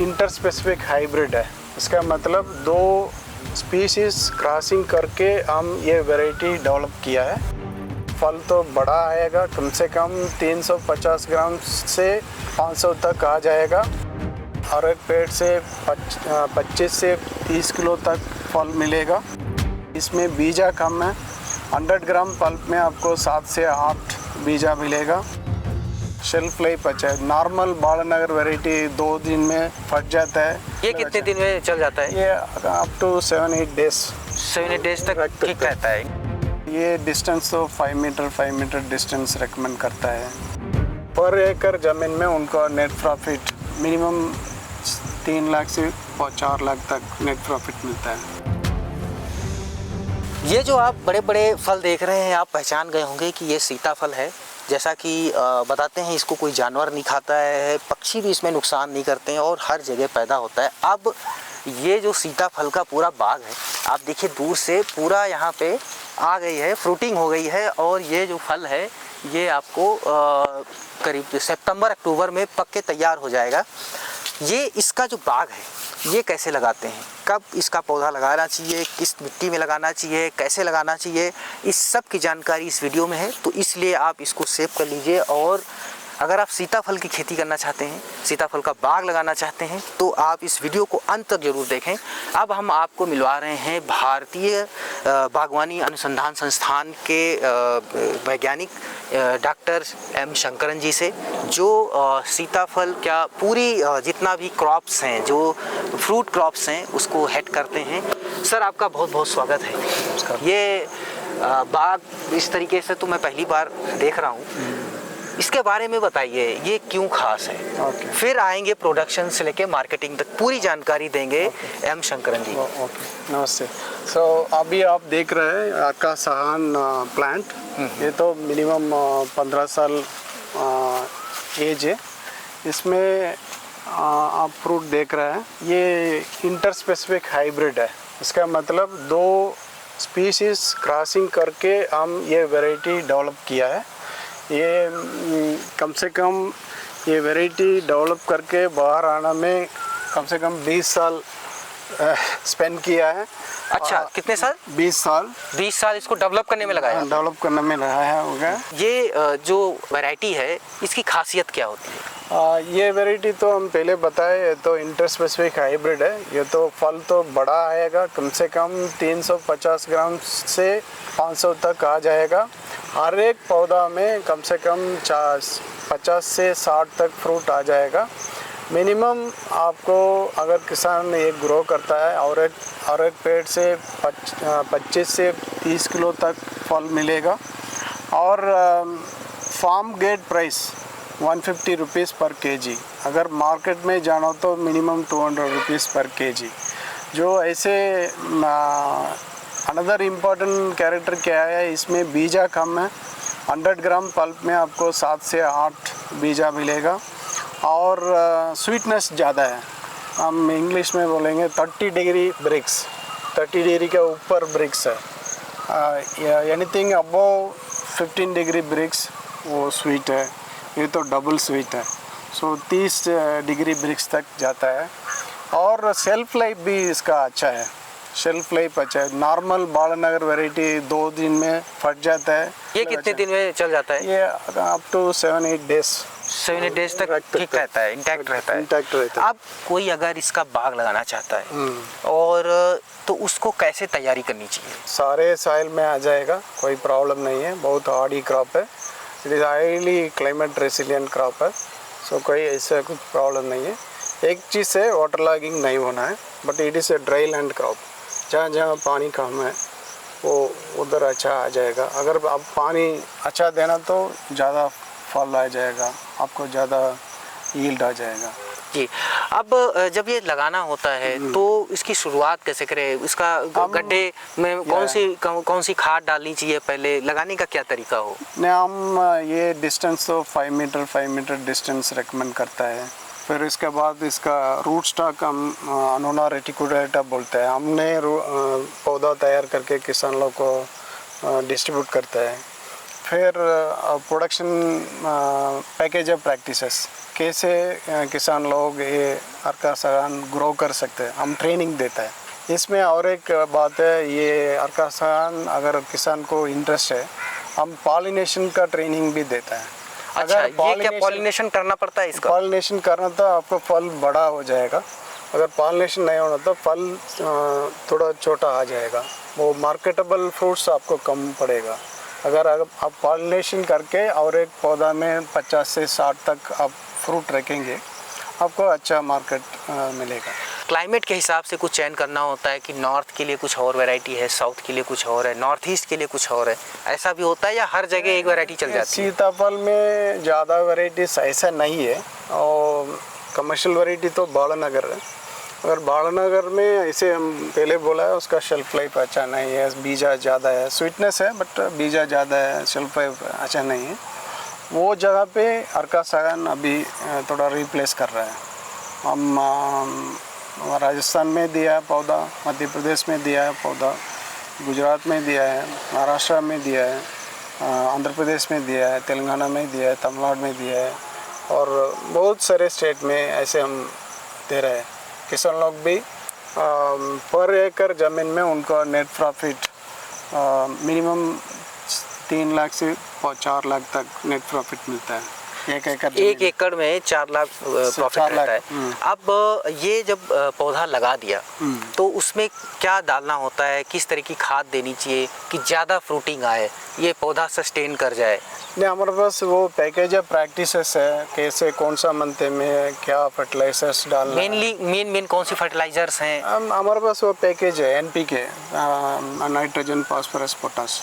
Inter specific hybrid है। इसका मतलब दो स्पीशीज़ क्रॉसिंग करके हम ये वैरायटी डेवलप किया है। फल तो बड़ा आएगा, कम से कम 350 ग्राम से 500 तक आ जाएगा और एक पेड़ से 25 से 30 किलो तक फल मिलेगा। इसमें बीजा कम है, 100 ग्राम पल्प में आपको 7 से 8 बीजा मिलेगा। शेल्फ लाइफ अच्छा है। नॉर्मल बालानगर वैरायटी 2 दिन में फट जाता है। ये कितने दिन में चल जाता है? ये अप टू 7-8 डेज। 7-8 डेज तक ठीक रहता है। ये डिस्टेंस तो 5 मीटर डिस्टेंस रेकमेंड करता है। पर एकड़ ज़मीन में उनको नेट प्रॉफिट मिनिमम 3 लाख से 4 लाख तक नेट प्रॉफिट मिलता है। ये जो आप बड़े बड़े फल देख रहे हैं, आप पहचान गए होंगे कि ये सीताफल है। जैसा कि बताते हैं, इसको कोई जानवर नहीं खाता है, पक्षी भी इसमें नुकसान नहीं करते हैं और हर जगह पैदा होता है। अब ये जो सीताफल का पूरा बाग है, आप देखिए दूर से पूरा यहाँ पे आ गई है, फ्रूटिंग हो गई है और ये जो फल है ये आपको करीब सितंबर अक्टूबर में पक के तैयार हो जाएगा। ये इसका जो बाग है ये कैसे लगाते हैं, कब इसका पौधा लगाना चाहिए, किस मिट्टी में लगाना चाहिए, कैसे लगाना चाहिए, इस सब की जानकारी इस वीडियो में है। तो इसलिए आप इसको सेव कर लीजिए और अगर आप सीताफल की खेती करना चाहते हैं, सीताफल का बाग लगाना चाहते हैं तो आप इस वीडियो को अंत तक जरूर देखें। अब हम आपको मिलवा रहे हैं भारतीय बागवानी अनुसंधान संस्थान के वैज्ञानिक डॉक्टर एम शंकरन जी से, जो सीताफल क्या पूरी जितना भी क्रॉप्स हैं, जो फ्रूट क्रॉप्स हैं, उसको हेड करते हैं। सर, आपका बहुत बहुत स्वागत है। ये बाग इस तरीके से तो मैं पहली बार देख रहा हूँ, इसके बारे में बताइए, ये क्यों खास है? फिर आएंगे प्रोडक्शन से लेके मार्केटिंग तक, पूरी जानकारी देंगे एम शंकरन जी। नमस्ते। अभी आप देख रहे हैं आका सहान प्लांट। ये तो मिनिमम 15 साल एज है। इसमें आप फ्रूट देख रहे हैं, ये इंटर स्पेसिफिक हाइब्रिड है। इसका मतलब दो स्पीशीज़ क्रॉसिंग करके हम ये वैरायटी डेवलप किया है। ये कम से कम ये वैरायटी डेवलप करके बाहर आना में कम से कम 20 साल स्पेंड किया है। अच्छा, कितने साल? 20 साल। 20 साल इसको डेवलप करने में लगाया? डेवलप करने में लगाया होगा। ये जो वैरायटी है इसकी खासियत क्या होती है? ये वैरायटी तो हम पहले बताए, तो इंटर स्पेसिफिक हाइब्रिड है। ये तो फल तो बड़ा आएगा, कम से कम 350 ग्राम से 500 तक आ जाएगा। हर एक पौधा में कम से कम 50 से 60 तक फ्रूट आ जाएगा मिनिमम। आपको अगर किसान एक ग्रो करता है और एक पेड़ से 25 से 30 किलो तक फल मिलेगा। और फार्म गेट प्राइस 150 रुपीज़ पर केजी। अगर मार्केट में जाना तो मिनिमम 200 रुपीज़ पर केजी। जो ऐसे अनदर इम्पॉर्टेंट कैरेक्टर क्या है, इसमें बीजा कम है। 100 ग्राम पल्प में आपको 7 से 8 बीजा मिलेगा और स्वीटनेस ज़्यादा है। हम इंग्लिश में बोलेंगे 30 डिग्री ब्रिक्स, 30 डिग्री के ऊपर ब्रिक्स है। एनीथिंग अबव 15 डिग्री ब्रिक्स वो स्वीट है। ये तो डबल स्वीट है। 30 डिग्री ब्रिक्स तक जाता है और सेल्फ लाइफ भी इसका अच्छा है। शेल्फ लाइफ अच्छा है। नॉर्मल बालानगर वैरायटी 2 दिन में फट जाता है। ये कितने दिन में चल जाता है? ये अप टू 7-8 डेज। 7-8 डेज तक ठीक रहता है, इंटैक्ट रहता है। अब कोई अगर इसका बाग लगाना चाहता है और तो उसको कैसे तैयारी करनी चाहिए? सारे साइल में आ जाएगा, कोई प्रॉब्लम नहीं है। बहुत हार्डी क्रॉप है। It is highly climate resilient crop है। कोई ऐसा कुछ प्रॉब्लम नहीं है। एक चीज़ से वाटर लॉगिंग नहीं होना है, but it is a dry land crop. जहाँ जहाँ पानी कम है वो उधर अच्छा आ जाएगा। अगर आप पानी अच्छा देना तो ज़्यादा फल आ जाएगा, आपको ज़्यादा यील्ड आ जाएगा। जी, अब जब ये लगाना होता है तो इसकी शुरुआत कैसे करें? इसका गड्ढे में कौन सी खाद डालनी चाहिए पहले? लगाने का क्या तरीका हो? हम ये डिस्टेंस तो 5 मीटर डिस्टेंस रेकमेंड करता है। फिर इसके बाद इसका रूट स्टॉक हम अनोना रेटिकुलेटा बोलते हैं। हमने पौधा तैयार करके किसान लोग को डिस्ट्रीब्यूट करता है। फिर प्रोडक्शन पैकेज ऑफ प्रैक्टिसेस, कैसे किसान लोग ये अर्का सागवान ग्रो कर सकते हैं, हम ट्रेनिंग देता है इसमें। और एक बात है, ये अर्का सागवान अगर किसान को इंटरेस्ट है, हम पॉलिनेशन का ट्रेनिंग भी देता है। अच्छा, ये क्या पॉलिनेशन करना पड़ता है इसका? पॉलिनेशन करना तो आपको फल बड़ा हो जाएगा, अगर पॉलिनेशन नहीं होना तो फल थोड़ा छोटा आ जाएगा, वो मार्केटेबल फ्रूट्स आपको कम पड़ेगा। अगर आप पॉलिनेशन करके और एक पौधा में 50 से 60 तक आप फ्रूट रखेंगे, आपको अच्छा मार्केट मिलेगा। क्लाइमेट के हिसाब से कुछ चयन करना होता है कि नॉर्थ के लिए कुछ और वैरायटी है, साउथ के लिए कुछ और है, नॉर्थ ईस्ट के लिए कुछ और है, ऐसा भी होता है या हर जगह एक वैरायटी चल जाती है? सीताफल में ज़्यादा वैरायटीज ऐसा नहीं है, और कमर्शियल वैरायटी तो बालानगर है। अगर बालानगर में ऐसे हम पहले बोला है, उसका शेल्फ लाइफ अच्छा नहीं है, बीजा ज़्यादा है, स्वीटनेस है बट बीजा ज़्यादा है, शेल्फ लाइफ अच्छा नहीं है, वो जगह पे अर्का सागवान अभी थोड़ा रिप्लेस कर रहा है। हम राजस्थान में दिया है पौधा, मध्य प्रदेश में दिया है पौधा, गुजरात में दिया है, महाराष्ट्र में दिया है, आंध्र प्रदेश में दिया है, तेलंगाना में दिया है, तमिलनाडु में दिया है, और बहुत सारे स्टेट में ऐसे हम दे रहे हैं। किसान लोग भी पर एकड़ ज़मीन में उनको नेट प्रॉफिट मिनिमम 3 लाख से 4 लाख तक नेट प्रॉफिट मिलता है। एक एकड़ में 4 लाख प्रॉफिट रहता है। अब ये जब पौधा लगा दिया तो उसमें क्या डालना होता है, किस तरह की खाद देनी चाहिए कि ज़्यादा फ्रूटिंग आए, ये पौधा सस्टेन कर जाए? नहीं, हमारे पास वो पैकेज ऑफ प्रैक्टिसेस है, कैसे कौन सा मंथ में क्या फर्टिलाइजर्स डालना। मेन कौन सी फर्टिलाइजर्स हैं? हमारे पास वो पैकेज है, NPK, nitrogen, phosphorus, potash,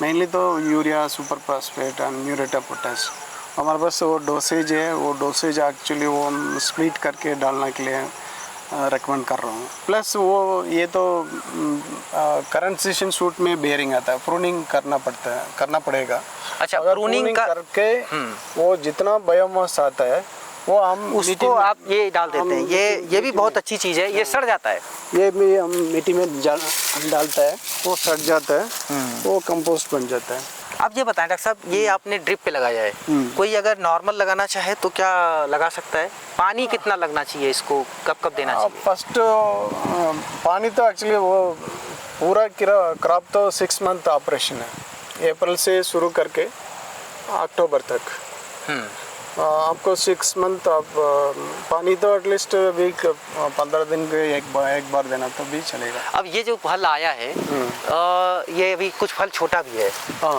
mainly तो urea, super phosphate and muriate of potash. हमारे पास वो डोसेज है, वो डोसेज एक्चुअली वो हम स्प्लिट करके डालने के लिए रेकमेंड कर रहा हूँ। प्लस वो ये तो करंट सीजन शूट में बेयरिंग आता है, प्रूनिंग करना पड़ेगा। अच्छा, अगर प्रूनिंग करके वो जितना बायोमास आता है वो हम उसको आप ये डाल देते हैं। ये भी बहुत अच्छी चीज़ है। ये सड़ जाता है, ये भी हम मिट्टी में डालता है, वो सड़ जाता है, वो कंपोस्ट बन जाता है। अब ये बताएं डॉक्टर साहब, ये आपने ड्रिप पे लगाया है, कोई अगर नॉर्मल लगाना चाहे तो क्या लगा सकता है? पानी कितना लगना चाहिए इसको, कब देना चाहिए? फर्स्ट पानी तो एक्चुअली वो पूरा क्रॉप तो 6 मंथ ऑपरेशन है, अप्रैल से शुरू करके अक्टूबर तक। आपको 6 मंथ आप पानी तो एटलीस्ट वीक 15 दिन के एक बार देना तो भी चलेगा। अब ये जो फल आया है ये अभी कुछ फल छोटा भी है,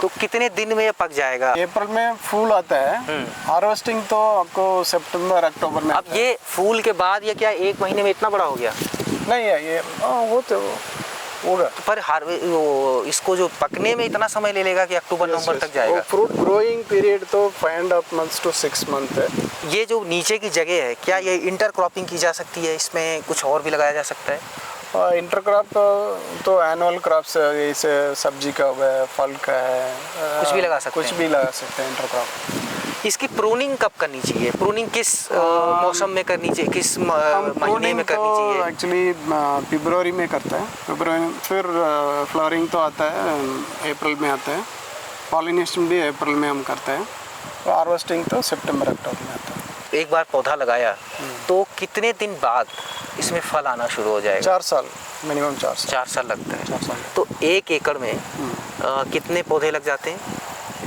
तो कितने दिन में ये पक जाएगा? अप्रैल में फूल आता है, हार्वेस्टिंग तो आपको सितंबर अक्टूबर में। अब ये फूल के बाद ये क्या 1 महीने में इतना बड़ा हो गया? नहीं है ये, वो तो होगा, पर इसको जो पकने में इतना समय ले लेगा कि अक्टूबर नवंबर तक जाएगा। फ्रूट ग्रोइंग पीरियड तो 5.5 मंथ्स to 6 मंथ है। ये जो नीचे की जगह है, क्या ये इंटरक्रॉपिंग की जा सकती है? इसमें कुछ और भी लगाया जा सकता है? इंटरक्रॉप तो एनुअल क्रॉप्स जैसे सब्जी का है, फल का है, कुछ भी लगा सकते हैं। कुछ भी लगा सकते हैं इंटरक्रॉप। इसकी प्रूनिंग कब करनी चाहिए? प्रूनिंग किस मौसम में करनी चाहिए, किस महीने में करनी चाहिए? एक्चुअली फरवरी में करता है, फरवरी। फिर फ्लावरिंग तो आता है अप्रैल में आता है, पॉलिनेशन भी अप्रैल में हम करते हैं, तो हार्वेस्टिंग तो सितंबर अक्टूबर में आता है। एक बार पौधा लगाया तो कितने दिन बाद इसमें फल आना शुरू हो जाएगा? 4 साल, मिनिमम 4 साल लगता है। 4 साल। तो 1 एकड़ में कितने पौधे लग जाते हैं?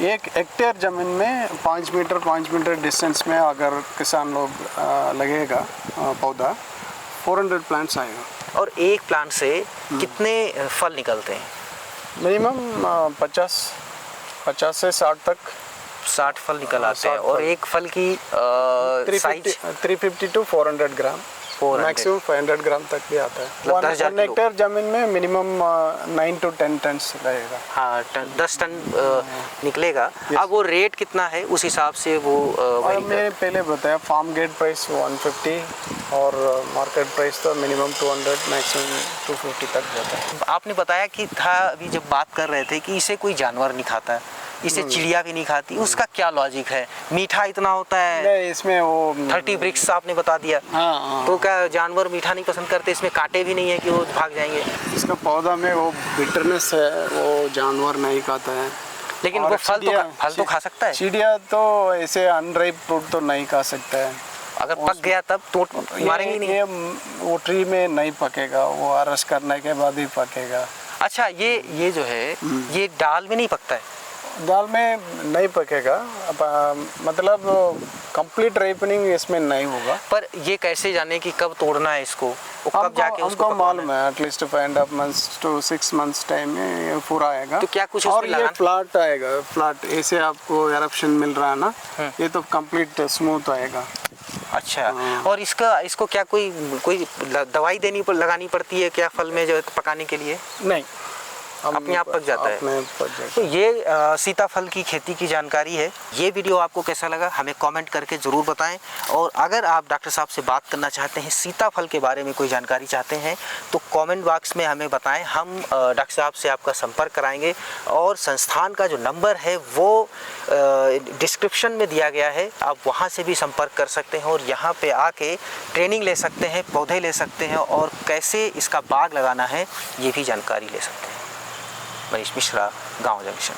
1 हेक्टेयर ज़मीन में 5 मीटर डिस्टेंस में अगर किसान लोग लगेगा पौधा, 400 प्लांट्स आएगा। और एक प्लांट से कितने फल निकलते हैं? मिनिमम 50 से 60 तक 60 फल निकल आते हैं। और एक फल की साइज 350 to 400 ग्राम, मैक्सिमम 500 ग्राम तक भी आता है। 1 हेक्टेयर जमीन में मिनिमम 9 to 10 टन रहेगा। हाँ, 10 टन निकलेगा। अब वो रेट कितना है उस हिसाब से वो मैंने पहले बताया, फार्म गेट प्राइस 150 और मार्केट प्राइस तो मिनिमम 200, मैक्सिमम 250 तक जाता है। आपने बताया कि था अभी जब बात कर रहे थे कि इसे कोई जानवर नहीं खाता, इसे चिड़िया भी नहीं खाती, उसका क्या लॉजिक है? मीठा इतना होता है। नहीं, इसमें वो 30 ब्रिक्स आपने बता दिया। हाँ। तो क्या जानवर मीठा नहीं पसंद करते? इसमें कांटे भी नहीं है कि वो भाग जाएंगे? इसका पौधा में वो बिटरनेस है, वो जानवर नहीं खाता है। लेकिन और वो फल तो खा सकता है? चिड़िया तो ऐसे अनराइप फ्रूट तो नहीं खा सकता है। अगर पक गया तब तो मारेंगे नहीं? ये वो ट्री में नहीं पकेगा, वो अरस करने के बाद ही पकेगा। अच्छा, ये जो है ये डाल में नहीं पकता है? दाल में नहीं पकेगा, मतलब कंप्लीट राइपनिंग इसमें नहीं होगा। पर ये कैसे जाने कि कब तोड़ना है इसको, वो कब जाके उसको हमको मालूम है at least 5.5 months to 6 months time में ये पूरा आएगा। तो क्या कुछ और उसमें ये फ्लैट आएगा, फ्लैट ऐसे आपको एरप्शन मिल रहा है ना, ये तो कंप्लीट स्मूथ आएगा। अच्छा, और इसको क्या कोई दवाई लगानी पड़ती है क्या फल में जो पकाने के लिए? नहीं, अपने आप पक जाता है। अपने पक जाता है। तो ये सीताफल की खेती की जानकारी है। ये वीडियो आपको कैसा लगा हमें कमेंट करके ज़रूर बताएं। और अगर आप डॉक्टर साहब से बात करना चाहते हैं, सीताफल के बारे में कोई जानकारी चाहते हैं, तो कमेंट बॉक्स में हमें बताएं। हम डॉक्टर साहब से आपका संपर्क कराएंगे। और संस्थान का जो नंबर है वो डिस्क्रिप्शन में दिया गया है, आप वहाँ से भी संपर्क कर सकते हैं और यहाँ पे आके ट्रेनिंग ले सकते हैं, पौधे ले सकते हैं और कैसे इसका बाग लगाना है ये भी जानकारी ले सकते हैं। मनीष मिश्रा, गांव जंक्शन।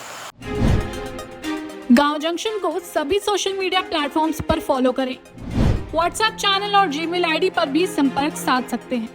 गांव जंक्शन को सभी सोशल मीडिया प्लेटफॉर्म्स पर फॉलो करें। व्हाट्सएप चैनल और जीमेल आईडी पर भी संपर्क साध सकते हैं।